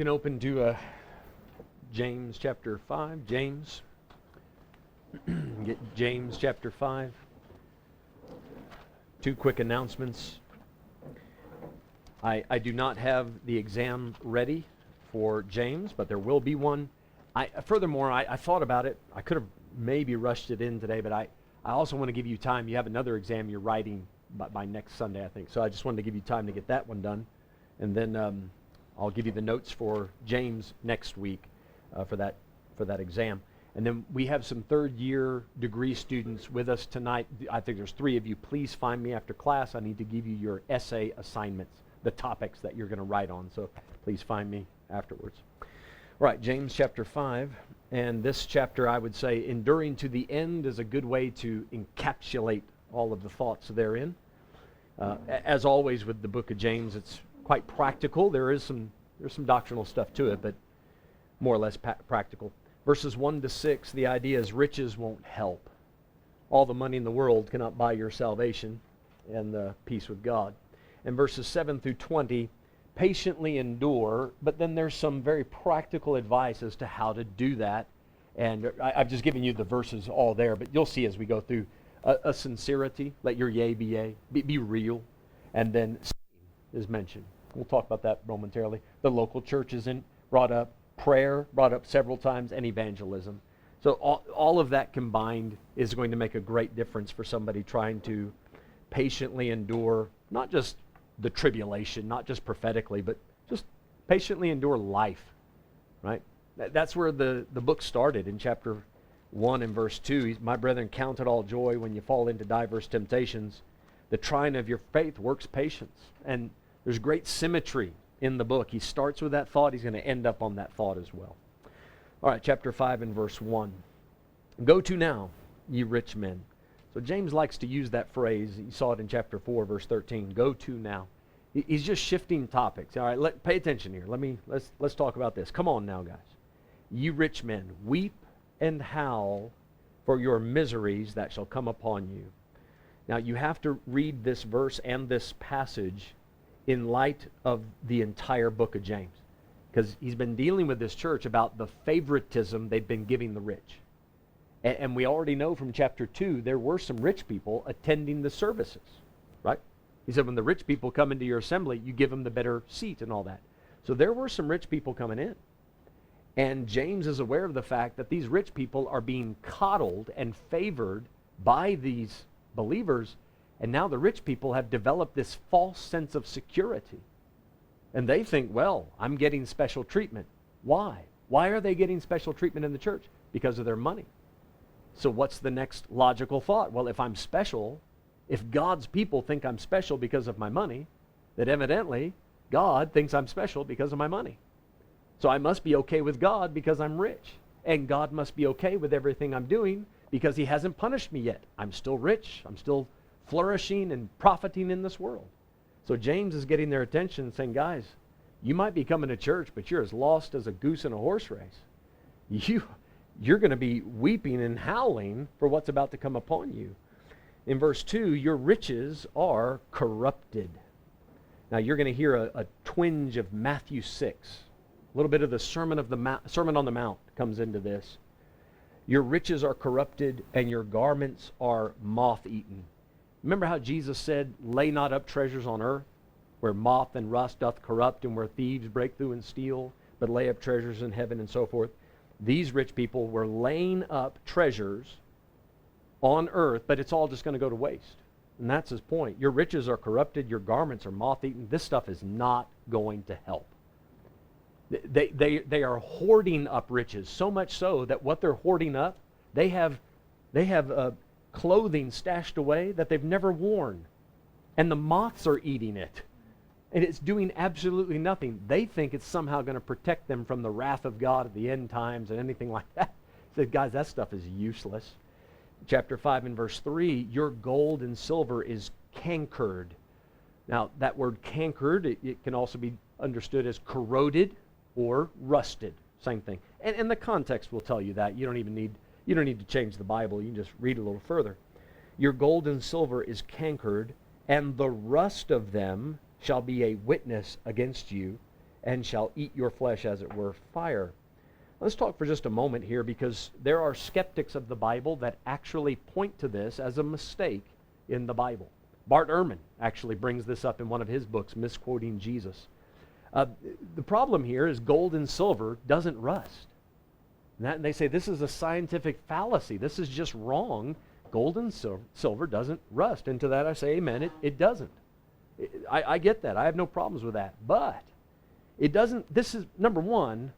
You can open to James chapter 5. Get James chapter 5. Two quick announcements. I do not have the exam ready for James, but there will be one. Furthermore, I thought about it. I could have maybe rushed it in today, but I also want to give you time. You have another exam you're writing by next Sunday, I think. So I just wanted to give you time to get that one done. And then I'll give you the notes for James next week for that exam. And then we have some third-year degree students with us tonight. I think there's 3 of you. Please find me after class. I need to give you your essay assignments, the topics that you're going to write on. So please find me afterwards. All right, James chapter 5. And this chapter, I would say, enduring to the end is a good way to encapsulate all of the thoughts therein. As always with the book of James, it's quite practical. There's some doctrinal stuff to it, but more or less practical. Verses 1 to 6, the idea is riches won't help. All the money in the world cannot buy your salvation and the peace with God. And verses 7 through 20, patiently endure, but then there's some very practical advice as to how to do that. And I've just given you the verses all there, but you'll see as we go through a sincerity, let your yea be yea, be real, and then is mentioned. We'll talk about that momentarily. The local church is brought up, prayer brought up several times, and evangelism. So all of that combined is going to make a great difference for somebody trying to patiently endure, not just the tribulation, not just prophetically, but just patiently endure life, right? That's where the book started in chapter 1 and verse 2. My brethren, count it all joy when you fall into diverse temptations. The trying of your faith works patience. And there's great symmetry in the book. He starts with that thought. He's going to end up on that thought as well. All right, chapter 5 and verse 1. Go to now, ye rich men. So James likes to use that phrase. You saw it in chapter 4, verse 13. Go to now. He's just shifting topics. All right, pay attention here. Let's talk about this. Come on now, guys. Ye rich men, weep and howl for your miseries that shall come upon you. Now, you have to read this verse and this passage in light of the entire book of James, because he's been dealing with this church about the favoritism they've been giving the rich. And we already know from chapter 2, there were some rich people attending the services, right? He said when the rich people come into your assembly, you give them the better seat and all that. So there were some rich people coming in. And James is aware of the fact that these rich people are being coddled and favored by these believers. And now the rich people have developed this false sense of security. And they think, well, I'm getting special treatment. Why? Why are they getting special treatment in the church? Because of their money. So what's the next logical thought? Well, if I'm special, if God's people think I'm special because of my money, then evidently God thinks I'm special because of my money. So I must be okay with God because I'm rich. And God must be okay with everything I'm doing because he hasn't punished me yet. I'm still rich. I'm still flourishing and profiting in this world. So James is getting their attention and saying, guys, you might be coming to church, but you're as lost as a goose in a horse race. You're going to be weeping and howling for what's about to come upon you. In verse 2, your riches are corrupted. Now you're going to hear a twinge of Matthew 6. A little bit of the Sermon on the Mount comes into this. Your riches are corrupted and your garments are moth-eaten. Remember how Jesus said, lay not up treasures on earth, where moth and rust doth corrupt and where thieves break through and steal, but lay up treasures in heaven and so forth. These rich people were laying up treasures on earth, but it's all just going to go to waste. And that's his point. Your riches are corrupted, your garments are moth-eaten. This stuff is not going to help. They are hoarding up riches, so much so that what they're hoarding up, they have clothing stashed away that they've never worn. And the moths are eating it. And it's doing absolutely nothing. They think it's somehow going to protect them from the wrath of God at the end times and anything like that. He said, guys, that stuff is useless. Chapter 5 and verse 3, your gold and silver is cankered. Now, that word cankered, it can also be understood as corroded or rusted. Same thing. And the context will tell you that. You don't need to change the Bible. You can just read a little further. Your gold and silver is cankered, and the rust of them shall be a witness against you, and shall eat your flesh as it were fire. Let's talk for just a moment here, because there are skeptics of the Bible that actually point to this as a mistake in the Bible. Bart Ehrman actually brings this up in one of his books, Misquoting Jesus. The problem here is gold and silver doesn't rust. And they say this is a scientific fallacy. This is just wrong. Gold and silver doesn't rust. And to that I say amen, it doesn't. I get that. I have no problems with that. But it doesn't, this is, number one,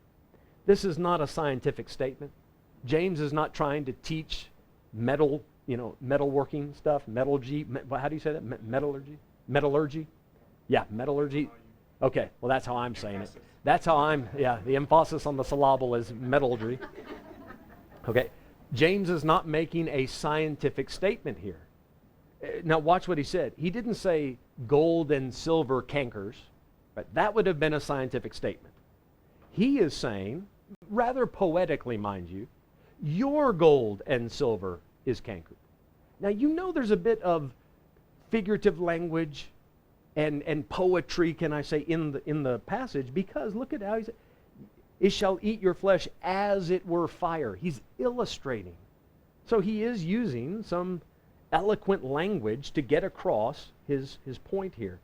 this is not a scientific statement. James is not trying to teach metal, metalworking stuff, metallurgy. How do you say that? Metallurgy? Metallurgy? Yeah, metallurgy. Okay, well that's how I'm saying it. That's how the emphasis on the syllable is metallurgy. Okay, James is not making a scientific statement here. Now watch what he said. He didn't say gold and silver cankers. Right? That would have been a scientific statement. He is saying, rather poetically, mind you, your gold and silver is cankered. Now there's a bit of figurative language and poetry, can I say, in the passage, because look at how he said, it shall eat your flesh as it were fire. He's illustrating. So he is using some eloquent language to get across his point here.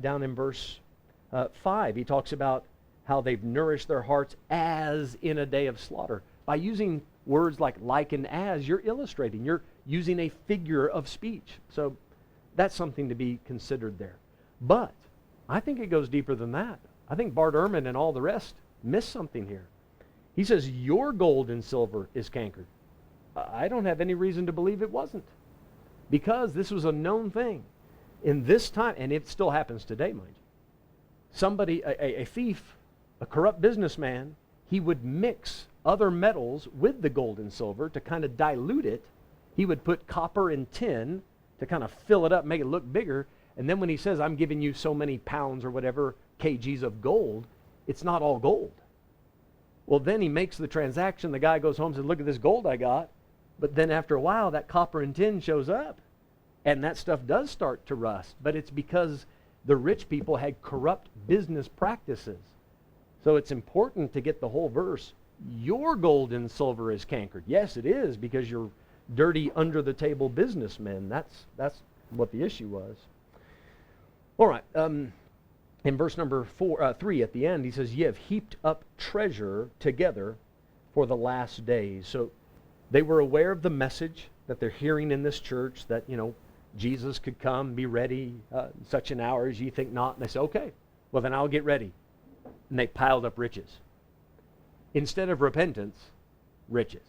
Down in verse 5, he talks about how they've nourished their hearts as in a day of slaughter. By using words like and as, you're illustrating. You're using a figure of speech. So that's something to be considered there. But I think it goes deeper than that. I think Bart Ehrman and all the rest miss something here. He says, your gold and silver is cankered. I don't have any reason to believe it wasn't, because this was a known thing in this time, and it still happens today, mind you. Somebody, a thief, a corrupt businessman, he would mix other metals with the gold and silver to kind of dilute it. He would put copper and tin to kind of fill it up, make it look bigger. And then when he says, I'm giving you so many pounds or whatever kgs of gold, it's not all gold. Well, then he makes the transaction. The guy goes home and says, look at this gold I got. But then after a while, that copper and tin shows up. And that stuff does start to rust. But it's because the rich people had corrupt business practices. So it's important to get the whole verse. Your gold and silver is cankered. Yes, it is, because you're dirty, under-the-table businessmen. That's what the issue was. All right. In verse number 3 at the end, he says, ye have heaped up treasure together for the last days. So they were aware of the message that they're hearing in this church, that, Jesus could come, be ready, such an hour as ye think not. And they say, okay, well then I'll get ready. And they piled up riches. Instead of repentance, riches.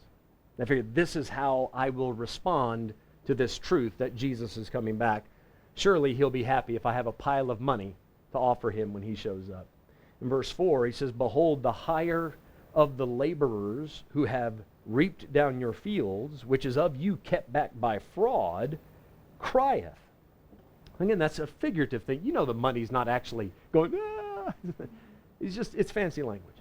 And I figured, this is how I will respond to this truth that Jesus is coming back. Surely he'll be happy if I have a pile of money to offer him when he shows up. In verse 4, he says, behold, the hire of the laborers who have reaped down your fields, which is of you kept back by fraud, crieth. Again, that's a figurative thing. The money's not actually going, ah. It's fancy language.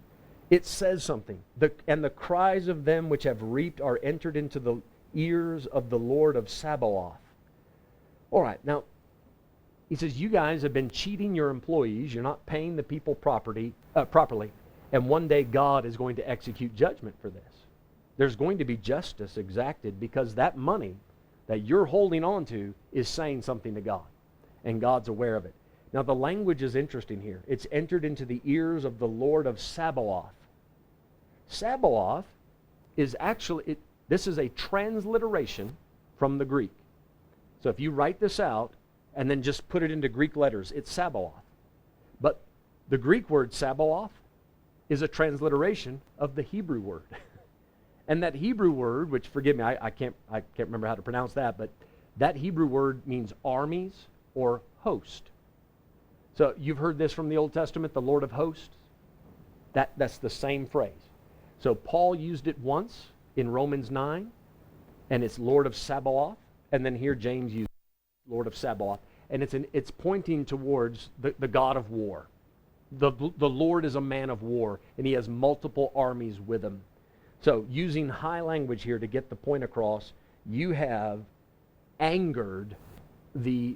It says something. And the cries of them which have reaped are entered into the ears of the Lord of Sabaoth. All right, now, he says, you guys have been cheating your employees. You're not paying the people properly. And one day God is going to execute judgment for this. There's going to be justice exacted, because that money that you're holding on to is saying something to God. And God's aware of it. Now the language is interesting here. It's entered into the ears of the Lord of Sabaoth. Sabaoth is actually, this is a transliteration from the Greek. So if you write this out and then just put it into Greek letters, it's Sabaoth. But the Greek word Sabaoth is a transliteration of the Hebrew word. And that Hebrew word, which, forgive me, I can't remember how to pronounce that, but that Hebrew word means armies or host. So you've heard this from the Old Testament, the Lord of hosts. That's the same phrase. So Paul used it once in Romans 9, and it's Lord of Sabaoth. And then here James used Lord of Sabaoth. And it's pointing towards the God of war. The Lord is a man of war, and he has multiple armies with him. So using high language here to get the point across, you have angered the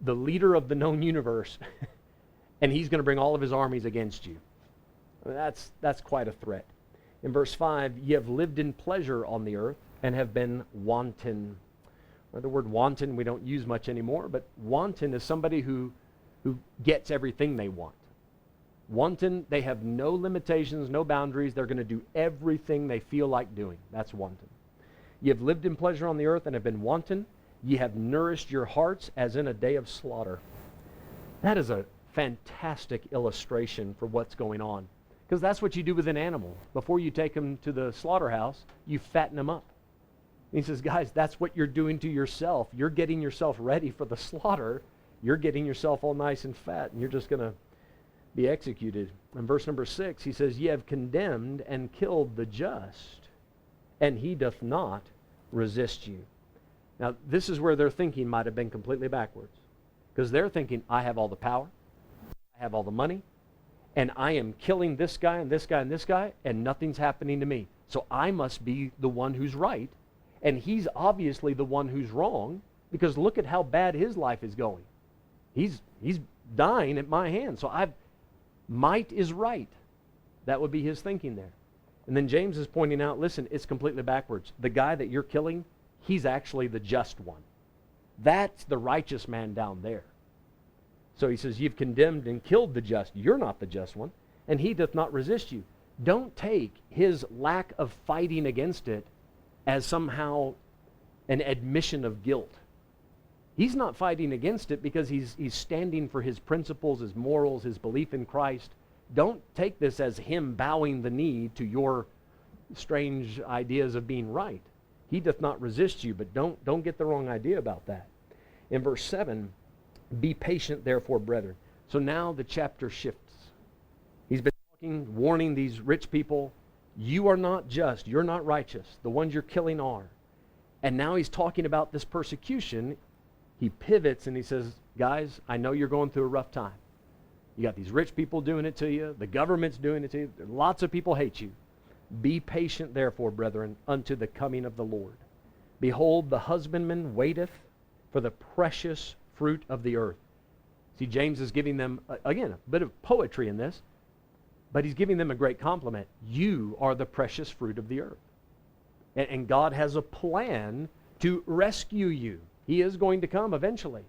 leader of the known universe and he's going to bring all of his armies against you. That's quite a threat. In verse 5, ye have lived in pleasure on the earth and have been wanton. Well, the word wanton we don't use much anymore, but wanton is somebody who gets everything they want. Wanton, they have no limitations, no boundaries. They're going to do everything they feel like doing. That's wanton. Ye have lived in pleasure on the earth and have been wanton. Ye have nourished your hearts as in a day of slaughter. That is a fantastic illustration for what's going on. Because that's what you do with an animal. Before you take him to the slaughterhouse, you fatten him up. And he says, guys, that's what you're doing to yourself. You're getting yourself ready for the slaughter. You're getting yourself all nice and fat, and you're just going to be executed. In verse number 6, he says, ye have condemned and killed the just, and he doth not resist you. Now, this is where their thinking might have been completely backwards. Because they're thinking, I have all the power, I have all the money, and I am killing this guy and this guy and this guy, and nothing's happening to me. So I must be the one who's right, and he's obviously the one who's wrong, because look at how bad his life is going. He's dying at my hand, so might is right. That would be his thinking there. And then James is pointing out, listen, it's completely backwards. The guy that you're killing, he's actually the just one. That's the righteous man down there. So he says, you've condemned and killed the just. You're not the just one, and he doth not resist you. Don't take his lack of fighting against it as somehow an admission of guilt. He's not fighting against it because he's standing for his principles, his morals, his belief in Christ. Don't take this as him bowing the knee to your strange ideas of being right. He doth not resist you, but don't get the wrong idea about that. In verse 7, be patient, therefore, brethren. So now the chapter shifts. He's been talking, warning these rich people, you are not just, you're not righteous. The ones you're killing are. And now he's talking about this persecution. He pivots and he says, guys, I know you're going through a rough time. You got these rich people doing it to you. The government's doing it to you. Lots of people hate you. Be patient, therefore, brethren, unto the coming of the Lord. Behold, the husbandman waiteth for the precious fruit of the earth. See, James is giving them, again, a bit of poetry in this, but he's giving them a great compliment. You are the precious fruit of the earth. And God has a plan to rescue you. He is going to come eventually.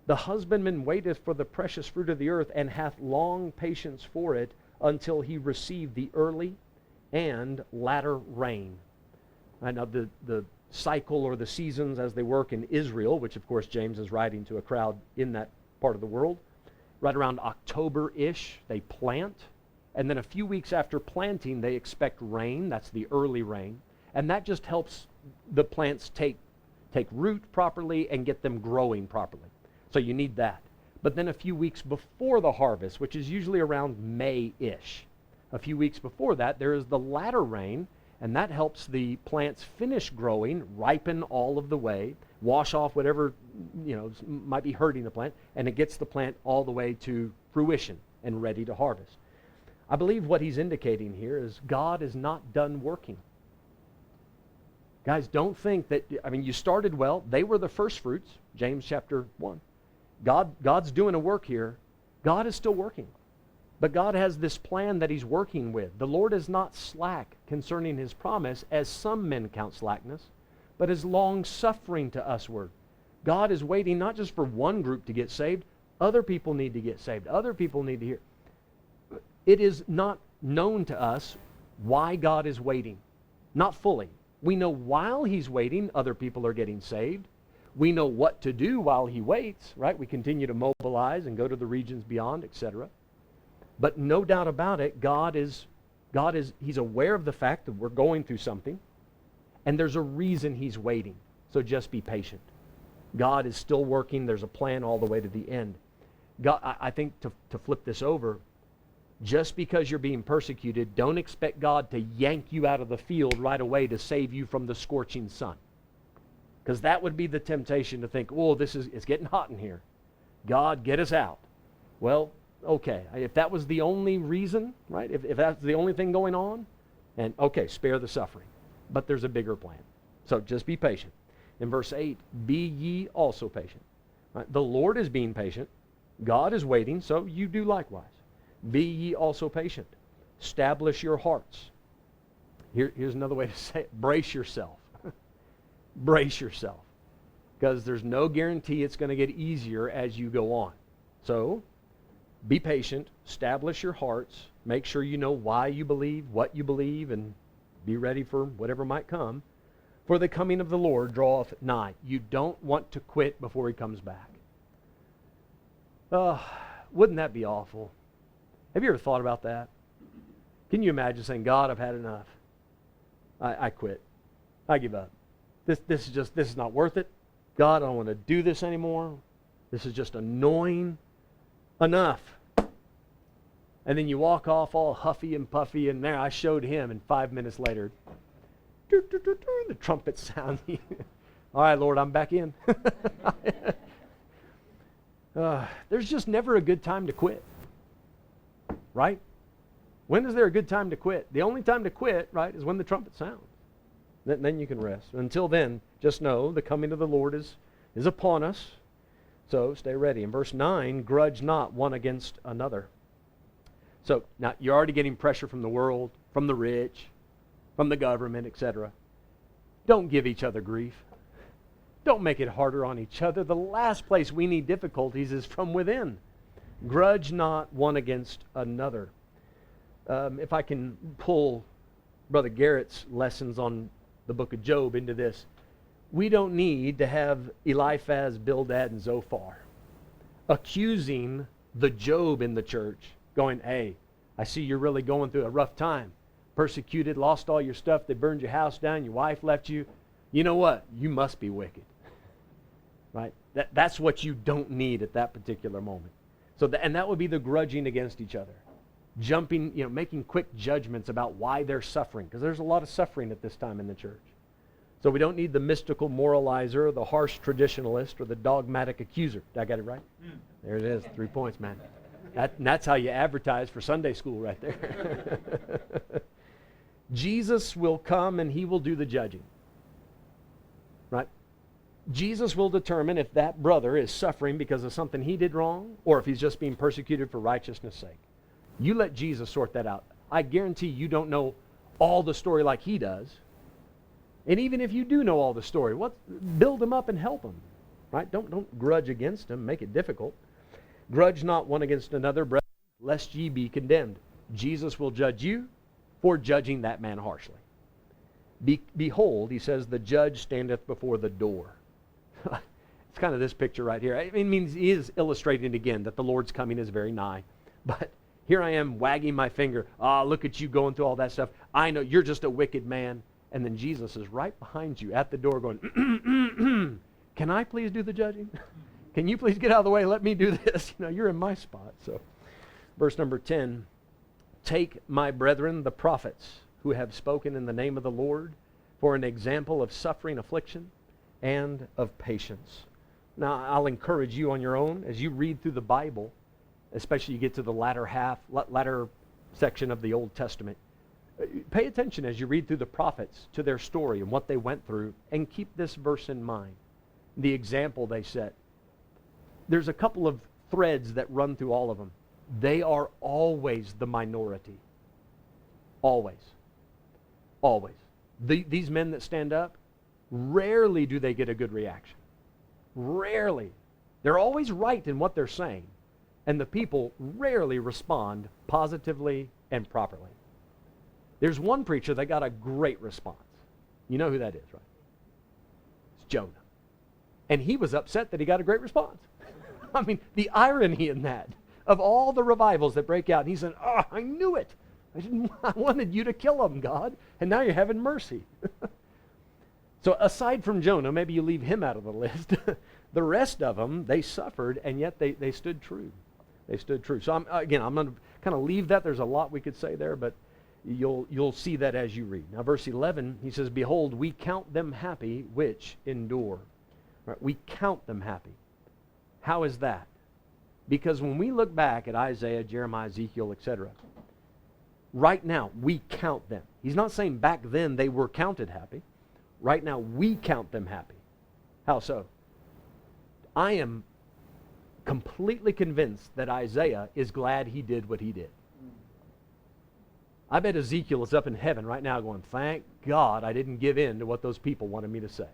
The husbandman waiteth for the precious fruit of the earth, and hath long patience for it, until he receive the early and latter rain. Right, now the cycle or the seasons as they work in Israel, which of course James is writing to a crowd in that part of the world, right around October-ish, they plant. And then a few weeks after planting, they expect rain. That's the early rain. And that just helps the plants take root properly and get them growing properly. So you need that. But then a few weeks before the harvest, which is usually around May-ish, a few weeks before that, there is the latter rain, and that helps the plants finish growing, ripen all of the way, wash off whatever might be hurting the plant, and it gets the plant all the way to fruition and ready to harvest. I believe what he's indicating here is God is not done working. Guys, don't think that, you started well. They were the first fruits, James chapter 1. God's doing a work here. God is still working. But God has this plan that he's working with. The Lord is not slack concerning his promise, as some men count slackness, but is long-suffering to usward. God is waiting not just for one group to get saved. Other people need to get saved. Other people need to hear. It is not known to us why God is waiting. Not fully. We know while he's waiting, other people are getting saved. We know what to do while he waits, right? We continue to mobilize and go to the regions beyond, etc. But no doubt about it, he's aware of the fact that we're going through something, and there's a reason he's waiting. So just be patient. God is still working. There's a plan all the way to the end. God, I think to flip this over, just because you're being persecuted, don't expect God to yank you out of the field right away to save you from the scorching sun. Because that would be the temptation to think, oh, it's getting hot in here. God, get us out. Well, okay, if that was the only reason, right? If that's the only thing going on, and okay, spare the suffering. But there's a bigger plan. So just be patient. In verse 8, be ye also patient. Right? The Lord is being patient. God is waiting, so you do likewise. Be ye also patient. Establish your hearts. Here's another way to say it. Brace yourself. Brace yourself. Because there's no guarantee it's going to get easier as you go on. So, be patient. Establish your hearts. Make sure you know why you believe, what you believe, and be ready for whatever might come. For the coming of the Lord draweth nigh. You don't want to quit before He comes back. Wouldn't that be awful? Have you ever thought about that? Can you imagine saying, God, I've had enough. I quit. I give up. This is not worth it. God, I don't want to do this anymore. This is just annoying. Enough. And then you walk off all huffy and puffy, and there I showed him, and 5 minutes later, the trumpet sound. All right, Lord, I'm back in. There's just never a good time to quit. Right? When is there a good time to quit? The only time to quit, right, is when the trumpet sounds. Then you can rest. Until then, just know the coming of the Lord is upon us. So stay ready. In verse 9, grudge not one against another. So now you're already getting pressure from the world, from the rich, from the government, etc. Don't give each other grief. Don't make it harder on each other. The last place we need difficulties is from within. Grudge not one against another. If I can pull Brother Garrett's lessons on the book of Job into this, we don't need to have Eliphaz, Bildad, and Zophar accusing the Job in the church, going, hey, I see you're really going through a rough time. Persecuted, lost all your stuff, they burned your house down, your wife left you. You know what? You must be wicked. Right? That's what you don't need at that particular moment. And that would be the grudging against each other. Jumping, making quick judgments about why they're suffering, because there's a lot of suffering at this time in the church. So we don't need the mystical moralizer, the harsh traditionalist, or the dogmatic accuser. Did I get it right? There it is, 3 points, man. That's how you advertise for Sunday school right there. Jesus will come and He will do the judging. Right? Jesus will determine if that brother is suffering because of something he did wrong, or if he's just being persecuted for righteousness' sake. You let Jesus sort that out. I guarantee you don't know all the story like He does. And even if you do know all the story, build him up and help him. Right? Don't grudge against him. Make it difficult. Grudge not one against another, brethren, lest ye be condemned. Jesus will judge you for judging that man harshly. Behold, he says, the judge standeth before the door. It's kind of this picture right here. It means he is illustrating again that the Lord's coming is very nigh. But here I am wagging my finger. Look at you going through all that stuff. I know you're just a wicked man. And then Jesus is right behind you at the door going, can I please do the judging? Can you please get out of the way? Let me do this. You're in my spot. So, verse number 10, take my brethren, the prophets, who have spoken in the name of the Lord, for an example of suffering, affliction, and of patience. Now, I'll encourage you on your own, as you read through the Bible, especially you get to the latter section of the Old Testament, pay attention as you read through the prophets to their story and what they went through, and keep this verse in mind, the example they set. There's a couple of threads that run through all of them. They are always the minority. Always. Always. These men that stand up, rarely do they get a good reaction. Rarely. They're always right in what they're saying, and the people rarely respond positively and properly. There's one preacher that got a great response. You know who that is, right? It's Jonah. And he was upset that he got a great response. I mean, the irony in that, of all the revivals that break out, and he said, I knew it. I wanted you to kill them, God, and now you're having mercy. So aside from Jonah, maybe you leave him out of the list. The rest of them, they suffered, and yet they stood true. They stood true. So I'm going to kind of leave that. There's a lot we could say there, but you'll see that as you read. Now, verse 11, he says, behold, we count them happy which endure. Right, we count them happy. How is that? Because when we look back at Isaiah, Jeremiah, Ezekiel, etc., right now, we count them. He's not saying back then they were counted happy. Right now, we count them happy. How so? I am completely convinced that Isaiah is glad he did what he did. I bet Ezekiel is up in heaven right now going, thank God I didn't give in to what those people wanted me to say.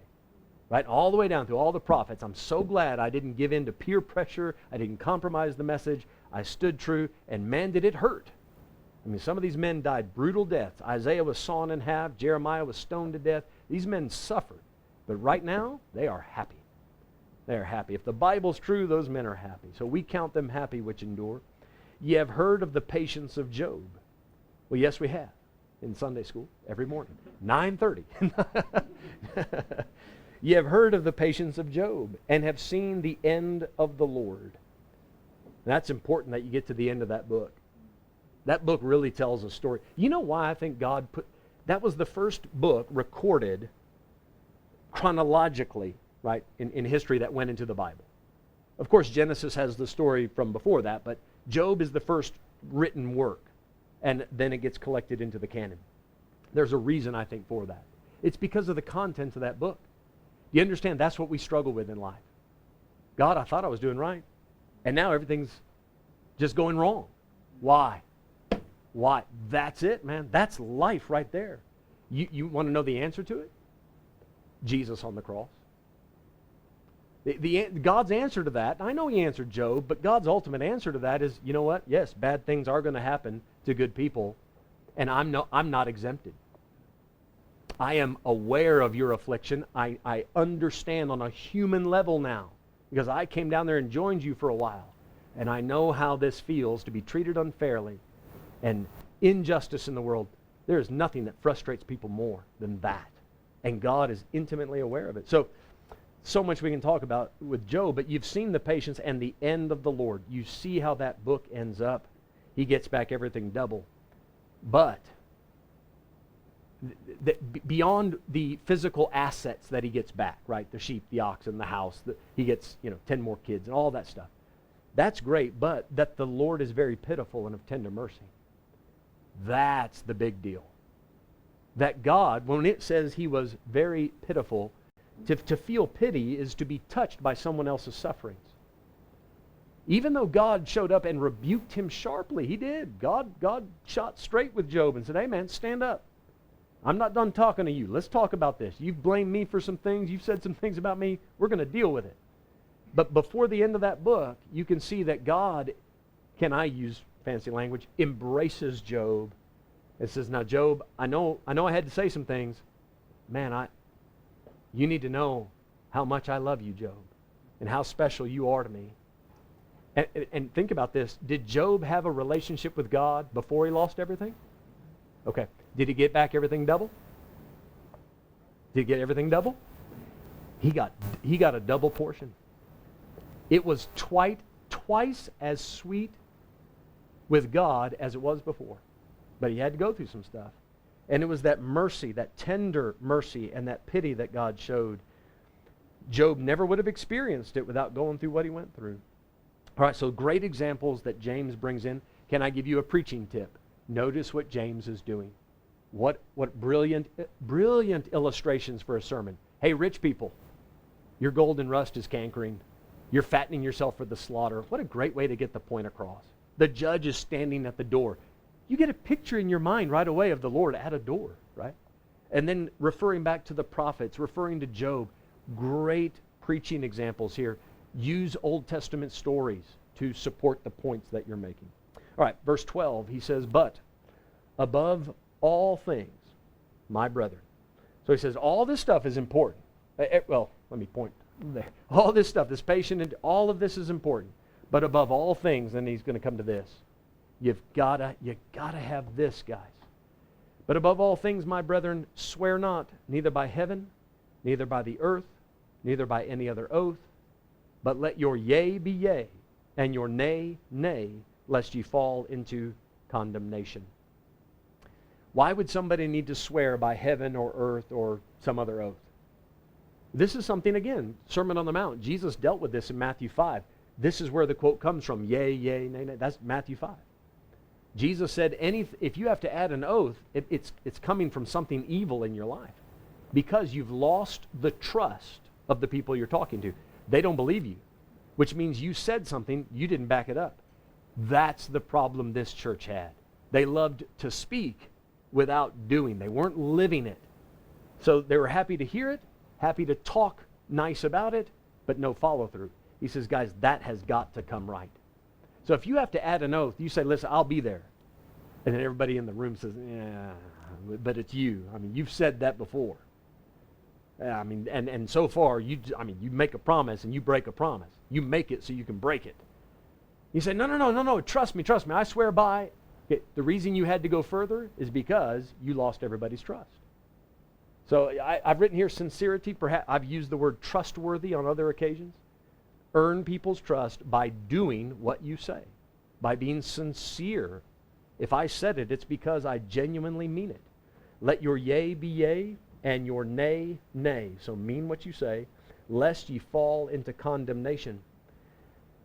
Right? All the way down through all the prophets. I'm so glad I didn't give in to peer pressure. I didn't compromise the message. I stood true, and man, did it hurt. I mean, some of these men died brutal deaths. Isaiah was sawn in half. Jeremiah was stoned to death. These men suffered. But right now, they are happy. They are happy. If the Bible's true, those men are happy. So we count them happy which endure. Ye have heard of the patience of Job. Well, yes, we have. In Sunday school, every morning. 9:30. Ye have heard of the patience of Job, and have seen the end of the Lord. And that's important that you get to the end of that book. That book really tells a story. You know why I think God put... That was the first book recorded chronologically, right, in history that went into the Bible. Of course, Genesis has the story from before that, but Job is the first written work, and then it gets collected into the canon. There's a reason, I think, for that. It's because of the contents of that book. You understand that's what we struggle with in life. God, I thought I was doing right, and now everything's just going wrong. Why? Why? That's it, man. That's life right there. You want to know the answer to it? Jesus on the cross. God's answer to that, I know he answered Job, but God's ultimate answer to that is, you know what? Yes, bad things are going to happen to good people, and I'm not exempted. I am aware of your affliction. I understand on a human level now, because I came down there and joined you for a while, and I know how this feels to be treated unfairly and injustice in the world. There is nothing that frustrates people more than that, and God is intimately aware of it. So much we can talk about with Job, but you've seen the patience and the end of the Lord. You see how that book ends up. He gets back everything double. But beyond the physical assets that he gets back, right? The sheep, the oxen, the house, he gets 10 more kids and all that stuff. That's great, but that the Lord is very pitiful and of tender mercy. That's the big deal. That God, when it says he was very pitiful, to feel pity is to be touched by someone else's sufferings. Even though God showed up and rebuked him sharply, he did. God shot straight with Job and said, hey man, stand up. I'm not done talking to you. Let's talk about this. You've blamed me for some things. You've said some things about me. We're going to deal with it. But before the end of that book, you can see that God, can I use fancy language, embraces Job and says, now Job, I know I had to say some things. Man, you need to know how much I love you, Job, and how special you are to me. And think about this. Did Job have a relationship with God before he lost everything? Okay. Did he get back everything double? Did he get everything double? He got a double portion. It was twice as sweet with God as it was before. But he had to go through some stuff. And it was that mercy, that tender mercy and that pity that God showed. Job never would have experienced it without going through what he went through. All right, so great examples that James brings in. Can I give you a preaching tip? Notice what James is doing. What brilliant illustrations for a sermon. Hey, rich people, your golden rust is cankering. You're fattening yourself for the slaughter. What a great way to get the point across. The judge is standing at the door. You get a picture in your mind right away of the Lord at a door, right? And then referring back to the prophets, referring to Job. Great preaching examples here. Use Old Testament stories to support the points that you're making. All right, verse 12, he says, but above all things, my brethren. So he says, all this stuff is important. Well, let me point there. All this stuff, this patient, and all of this is important. But above all things, then he's going to come to this. You've got to have this, guys. But above all things, my brethren, swear not, neither by heaven, neither by the earth, neither by any other oath, but let your yea be yea, and your nay, nay, lest ye fall into condemnation. Why would somebody need to swear by heaven or earth or some other oath? This is something, again, Sermon on the Mount. Jesus dealt with this in Matthew 5. This is where the quote comes from, yea, yea, nay, nay. That's Matthew 5. Jesus said, if you have to add an oath, it's coming from something evil in your life because you've lost the trust of the people you're talking to. They don't believe you. which means you said something, you didn't back it up. That's the problem this church had. They loved to speak without doing. They weren't living it. So they were happy to hear it, happy to talk nice about it, but no follow through. He says, guys, that has got to come right. So if you have to add an oath, you say, listen, I'll be there. And then everybody in the room says, yeah, but it's you. I mean, you've said that before. I mean, and so far, you make a promise and you break a promise. You make it so you can break it. You say, no, trust me, I swear by. Okay, the reason you had to go further is because you lost everybody's trust. So I've written here sincerity. Perhaps I've used the word trustworthy on other occasions. Earn people's trust by doing what you say, by being sincere. If I said it, it's because I genuinely mean it. Let your yea be yea and your nay, nay. So mean what you say, lest ye fall into condemnation.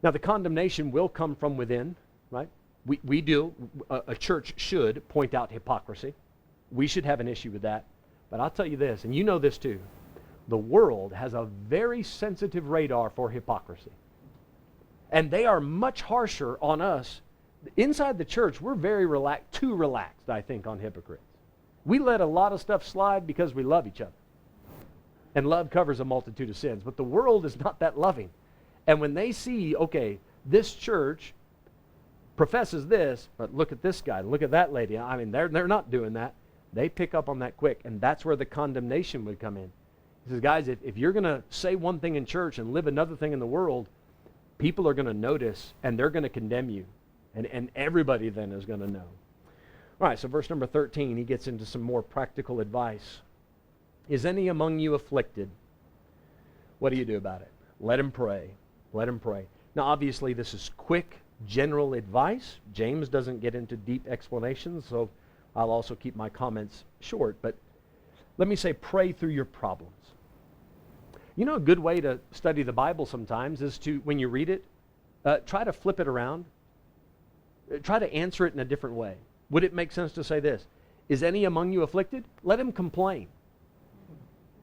Now the condemnation will come from within, right? We do, a church should point out hypocrisy. We should have an issue with that. But I'll tell you this, and you know this too, the world has a very sensitive radar for hypocrisy. And they are much harsher on us. Inside the church, we're very too relaxed, I think, on hypocrites. We let a lot of stuff slide because we love each other. And love covers a multitude of sins. But the world is not that loving. And when they see, okay, this church professes this, but look at this guy, look at that lady. I mean, they're not doing that. They pick up on that quick, and that's where the condemnation would come in. He says, guys, if you're going to say one thing in church and live another thing in the world, people are going to notice, and they're going to condemn you. And everybody then is going to know. All right, so verse number 13, he gets into some more practical advice. Is any among you afflicted? What do you do about it? Let him pray. Let him pray. Now, obviously, this is quick, general advice. James doesn't get into deep explanations, so I'll also keep my comments short. But let me say, pray through your problems. You know, a good way to study the Bible sometimes is to, when you read it, try to flip it around. Try to answer it in a different way. Would it make sense to say this? Is any among you afflicted? Let him complain.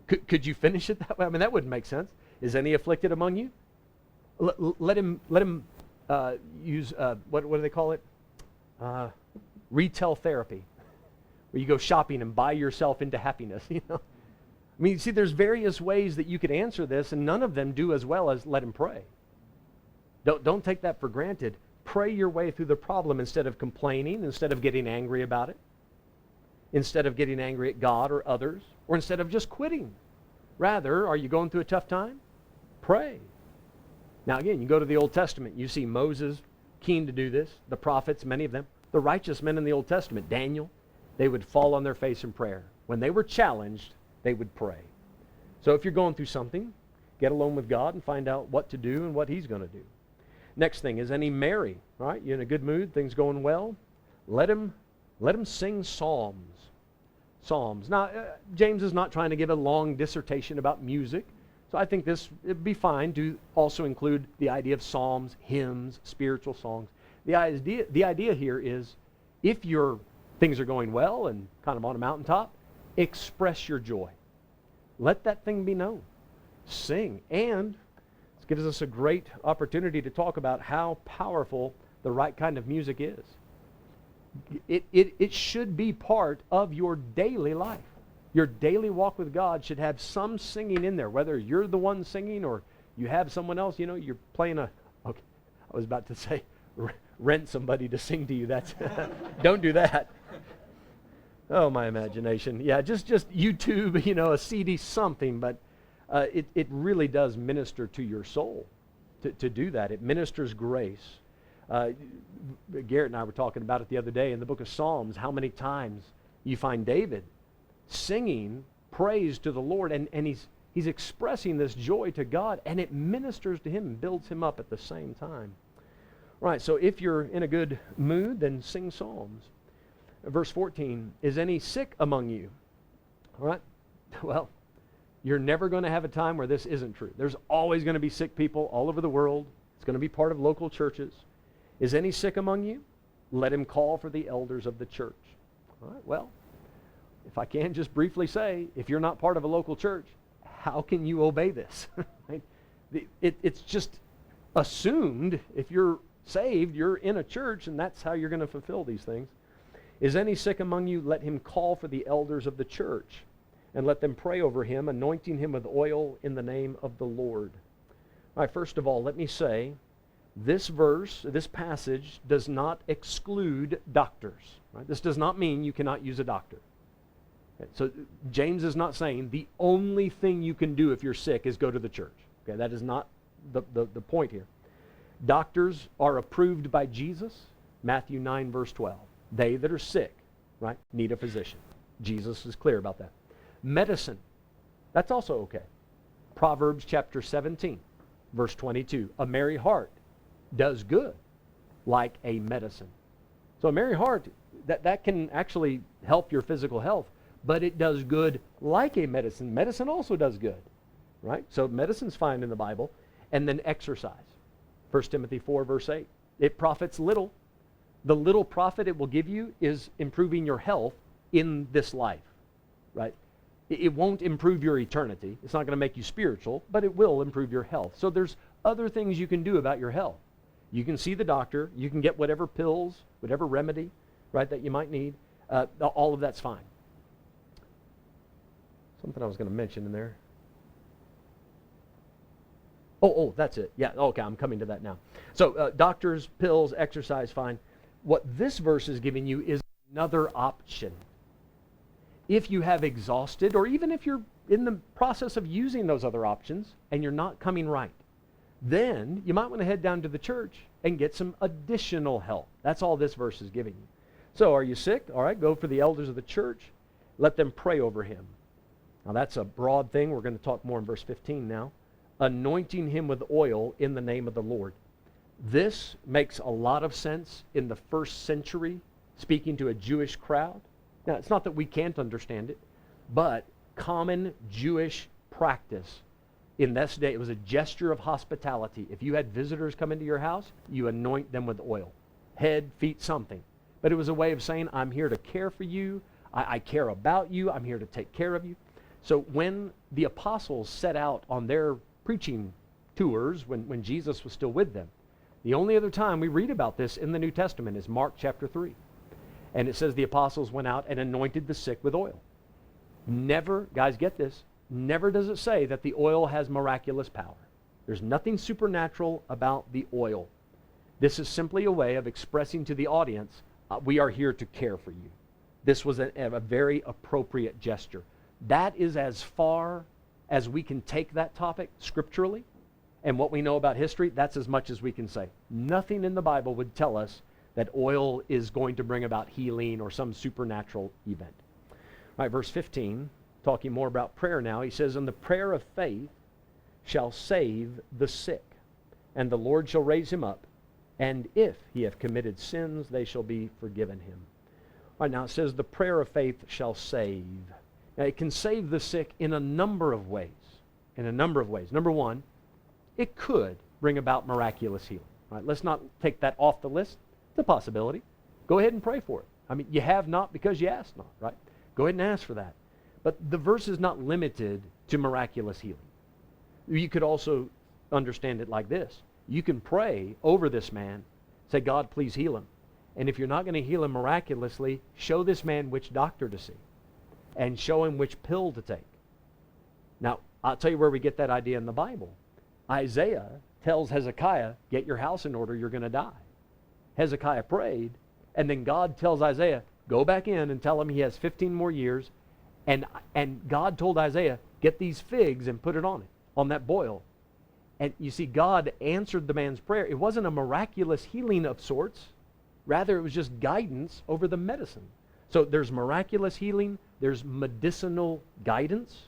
Could you finish it that way? I mean, that wouldn't make sense. Is any afflicted among you? Let him use, what do they call it? Retail therapy. Where you go shopping and buy yourself into happiness, you know. I mean, see, there's various ways that you could answer this, and none of them do as well as let him pray. Don't take that for granted. Pray your way through the problem instead of complaining, instead of getting angry about it, instead of getting angry at God or others, or instead of just quitting. Rather, are you going through a tough time? Pray. Now again, you go to the Old Testament, you see Moses keen to do this, the prophets, many of them, the righteous men in the Old Testament, Daniel, they would fall on their face in prayer. When they were challenged, they would pray. So if you're going through something, get alone with God and find out what to do and what he's going to do. Next thing, is any merry? All right, you're in a good mood, things going well. Let him sing psalms. Psalms. Now, James is not trying to give a long dissertation about music, so I think it'd be fine to also include the idea of psalms, hymns, spiritual songs. The idea here is, if things are going well and kind of on a mountaintop, express your joy. Let that thing be known. Sing. And it gives us a great opportunity to talk about how powerful the right kind of music is. It should be part of your daily life. Your daily walk with God should have some singing in there, whether you're the one singing or you have someone else, you know, you're playing okay, I was about to say rent somebody to sing to you. That's don't do that. Oh, my imagination. Yeah, just YouTube, you know, a CD, something, but it really does minister to your soul to do that. It ministers grace. Garrett and I were talking about it the other day in the book of Psalms, how many times you find David singing praise to the Lord, and he's expressing this joy to God, and it ministers to him and builds him up at the same time. Right, so if you're in a good mood, then sing psalms. Verse 14, is any sick among you? All right, well, you're never going to have a time where this isn't true. There's always going to be sick people all over the world. It's going to be part of local churches. Is any sick among you? Let him call for the elders of the church. All right, well, if I can just briefly say, if you're not part of a local church, how can you obey this? Right? It's just assumed if you're saved, you're in a church, and that's how you're going to fulfill these things. Is any sick among you? Let him call for the elders of the church, and let them pray over him, anointing him with oil in the name of the Lord. All right, first of all, let me say, this verse, this passage, does not exclude doctors. Right? This does not mean you cannot use a doctor. Okay, so James is not saying the only thing you can do if you're sick is go to the church. Okay, that is not the point here. Doctors are approved by Jesus, Matthew 9, verse 12. They that are sick, right, need a physician. Jesus is clear about that. Medicine, that's also okay. Proverbs chapter 17, verse 22. A merry heart does good like a medicine. So a merry heart, that can actually help your physical health, but it does good like a medicine. Medicine also does good, right? So medicine's fine in the Bible. And then exercise. 1 Timothy 4, verse 8. It profits little. The little profit it will give you is improving your health in this life, right? It won't improve your eternity. It's not going to make you spiritual, but it will improve your health. So there's other things you can do about your health. You can see the doctor. You can get whatever pills, whatever remedy, right, that you might need. All of that's fine. Something I was going to mention in there. Oh, that's it. Yeah, okay, I'm coming to that now. So doctors, pills, exercise, fine. What this verse is giving you is another option. If you have exhausted, or even if you're in the process of using those other options and you're not coming right, then you might want to head down to the church and get some additional help. That's all this verse is giving you. So are you sick? All right, go for the elders of the church. Let them pray over him. Now that's a broad thing. We're going to talk more in verse 15 now. Anointing him with oil in the name of the Lord. This makes a lot of sense in the first century, speaking to a Jewish crowd. Now, it's not that we can't understand it, but common Jewish practice in this day, it was a gesture of hospitality. If you had visitors come into your house, you anoint them with oil. Head, feet, something. But it was a way of saying, I'm here to care for you. I care about you. I'm here to take care of you. So when the apostles set out on their preaching tours when Jesus was still with them, the only other time we read about this in the New Testament is Mark chapter 3. And it says the apostles went out and anointed the sick with oil. Never, guys get this, never does it say that the oil has miraculous power. There's nothing supernatural about the oil. This is simply a way of expressing to the audience, we are here to care for you. This was a very appropriate gesture. That is as far as we can take that topic scripturally, and what we know about history, that's as much as we can say. Nothing in the Bible would tell us that oil is going to bring about healing or some supernatural event. All right, verse 15, talking more about prayer now, he says, and the prayer of faith shall save the sick, and the Lord shall raise him up, and if he have committed sins, they shall be forgiven him. All right, now it says the prayer of faith shall save. Now, it can save the sick in a number of ways. Number one, it could bring about miraculous healing. All right, let's not take that off the list. It's a possibility. Go ahead and pray for it. I mean, you have not because you ask not, right? Go ahead and ask for that. But the verse is not limited to miraculous healing. You could also understand it like this. You can pray over this man, say, God, please heal him. And if you're not going to heal him miraculously, show this man which doctor to see and show him which pill to take. Now, I'll tell you where we get that idea in the Bible. Isaiah tells Hezekiah, get your house in order, you're going to die. Hezekiah prayed, and then God tells Isaiah, go back in and tell him he has 15 more years. And God told Isaiah, get these figs and put it on that boil. And you see, God answered the man's prayer. It wasn't a miraculous healing of sorts. Rather, it was just guidance over the medicine. So there's miraculous healing, there's medicinal guidance.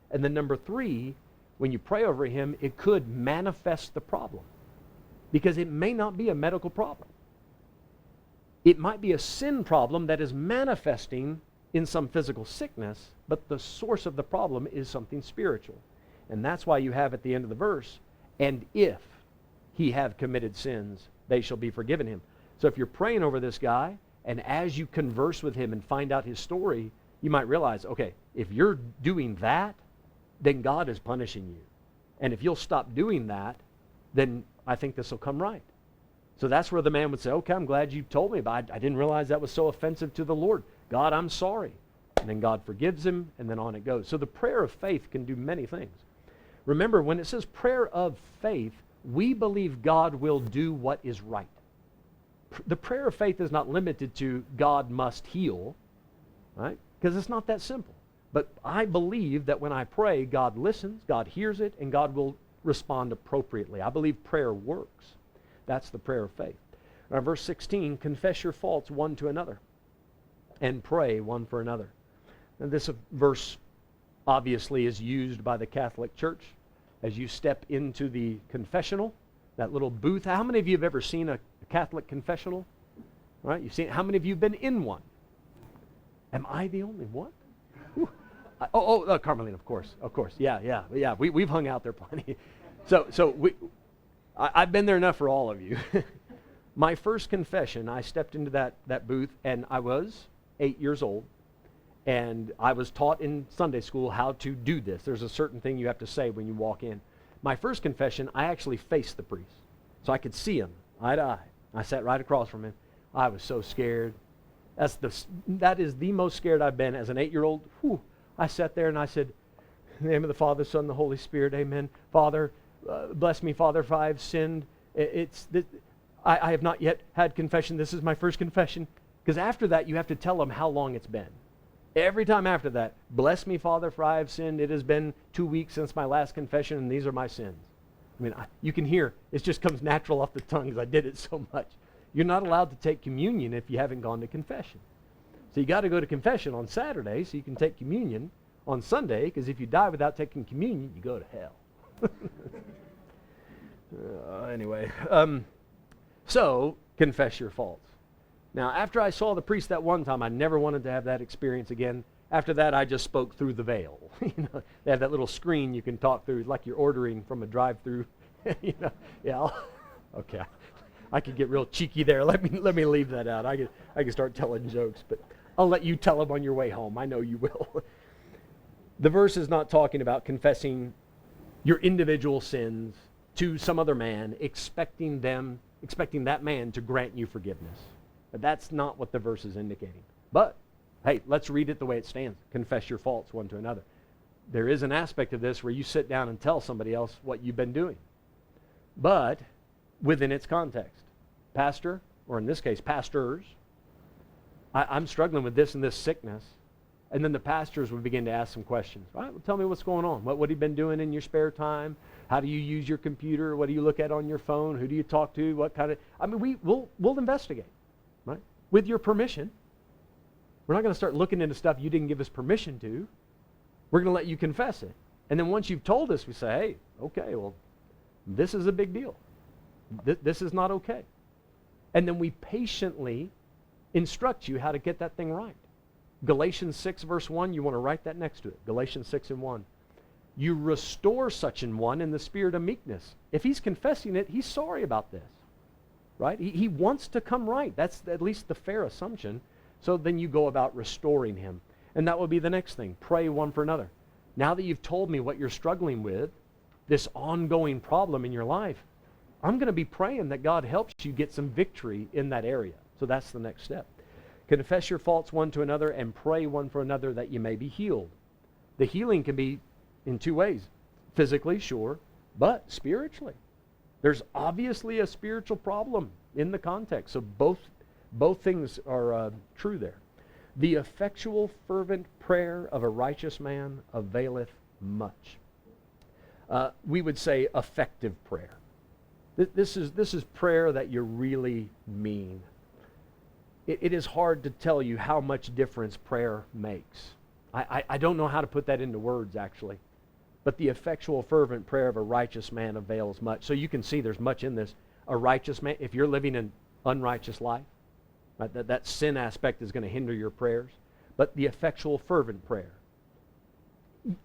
And then number three, when you pray over him, it could manifest the problem. Because it may not be a medical problem. It might be a sin problem that is manifesting in some physical sickness, but the source of the problem is something spiritual. And that's why you have at the end of the verse, and if he have committed sins, they shall be forgiven him. So if you're praying over this guy, and as you converse with him and find out his story, you might realize, okay, if you're doing that, then God is punishing you. And if you'll stop doing that, then I think this will come right. So that's where the man would say, okay, I'm glad you told me, but I didn't realize that was so offensive to the Lord. God, I'm sorry. And then God forgives him, and then on it goes. So the prayer of faith can do many things. Remember, when it says prayer of faith, we believe God will do what is right. The prayer of faith is not limited to God must heal, right? Because it's not that simple. But I believe that when I pray, God listens, God hears it, and God will respond appropriately. I believe prayer works. That's the prayer of faith. Now, verse 16, confess your faults one to another and pray one for another. And this verse obviously is used by the Catholic Church as you step into the confessional, that little booth. How many of you have ever seen a Catholic confessional? Right? You've seen. How many of you have been in one? Am I the only one? Carmelina, of course. Yeah. We've hung out there plenty. I've been there enough for all of you. My first confession, I stepped into that booth, and I was 8 years old, and I was taught in Sunday school how to do this. There's a certain thing you have to say when you walk in. My first confession, I actually faced the priest, so I could see him eye to eye. I sat right across from him. I was so scared. That is the most scared I've been as an 8-year-old. I sat there and I said, in the name of the Father, Son, and the Holy Spirit, amen. Father, bless me, Father, if I have sinned. I have not yet had confession. This is my first confession. Because after that, you have to tell them how long it's been. Every time after that, bless me, Father, for I have sinned. It has been 2 weeks since my last confession, and these are my sins. I mean, you can hear, it just comes natural off the tongue because I did it so much. You're not allowed to take communion if you haven't gone to confession. So you got to go to confession on Saturday so you can take communion on Sunday, because if you die without taking communion, you go to hell. Anyway, so confess your faults. Now, after I saw the priest that one time, I never wanted to have that experience again. After that, I just spoke through the veil. They have that little screen you can talk through, like you're ordering from a drive-through. Okay. I could get real cheeky there. Let me leave that out. I can start telling jokes, but I'll let you tell them on your way home. I know you will. The verse is not talking about confessing your individual sins to some other man, expecting that man to grant you forgiveness. But that's not what the verse is indicating. But, hey, let's read it the way it stands. Confess your faults one to another. There is an aspect of this where you sit down and tell somebody else what you've been doing. But within its context. Pastor, or in this case, pastors, I'm struggling with this and this sickness. And then the pastors would begin to ask some questions. All right, well, tell me what's going on. What have you been doing in your spare time? How do you use your computer? What do you look at on your phone? Who do you talk to? What kind of... we'll investigate, right? With your permission. We're not going to start looking into stuff you didn't give us permission to. We're going to let you confess it. And then once you've told us, we say, hey, okay, well, this is a big deal. This is not okay. And then we patiently instruct you how to get that thing right. Galatians 6 verse 1, you want to write that next to it. Galatians 6 and 1. You restore such an one in the spirit of meekness. If he's confessing it, he's sorry about this. Right? He wants to come right. That's at least the fair assumption. So then you go about restoring him. And that will be the next thing. Pray one for another. Now that you've told me what you're struggling with, this ongoing problem in your life, I'm going to be praying that God helps you get some victory in that area. So that's the next step. Confess your faults one to another and pray one for another that you may be healed. The healing can be in two ways. Physically, sure, but spiritually. There's obviously a spiritual problem in the context. So both things are true there. The effectual, fervent prayer of a righteous man availeth much. We would say effective prayer. This is prayer that you really mean. It is hard to tell you how much difference prayer makes. I don't know how to put that into words, actually. But the effectual, fervent prayer of a righteous man avails much. So you can see there's much in this. A righteous man, if you're living an unrighteous life, right, that sin aspect is going to hinder your prayers. But the effectual, fervent prayer.